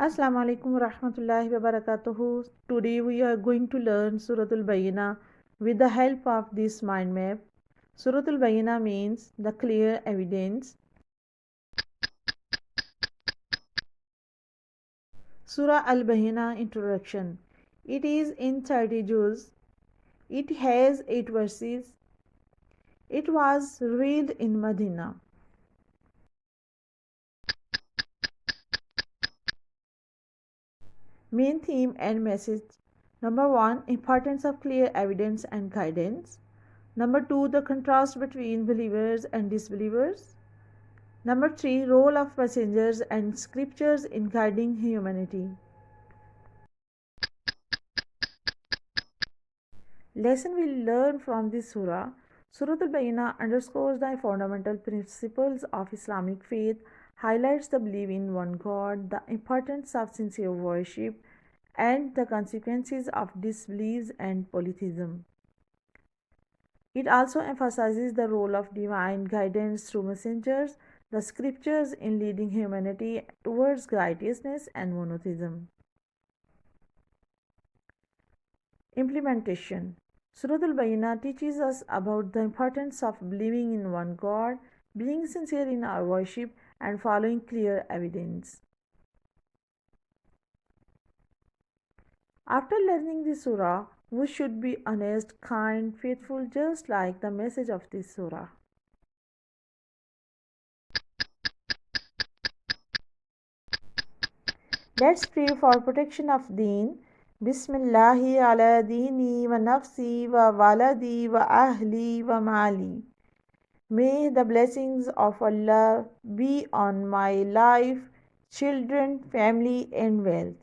Assalamu alaikum warahmatullahi wabarakatuh. Today we are going to learn Surah Al-Bayyinah with the help of this mind map. Surah Al-Bayyinah means the clear evidence. Surah Al-Bayyinah introduction. It is in 30 juz. It has 8 verses. It was revealed in Medina. Main theme and message. Number 1, importance of clear evidence and guidance. Number 2, the contrast between believers and disbelievers. Number 3, role of messengers and scriptures in guiding humanity. Lesson we learn from this surah. Surah Al-Bayyinah underscores the fundamental principles of Islamic faith, highlights the belief in one God, the importance of sincere worship, and the consequences of disbelief and polytheism. It also emphasizes the role of divine guidance through messengers, the scriptures in leading humanity towards righteousness and monotheism. Implementation. Surah Al-Bayyinah teaches us about the importance of believing in one God, being sincere in our worship, and following clear evidence. After learning this surah, we should be honest, kind, faithful, just like the message of this surah. Let's pray for protection of deen. Bismillahi ala dini wa nafsi wa waladi wa ahli wa mali. May the blessings of Allah be on my life, children, family, and wealth.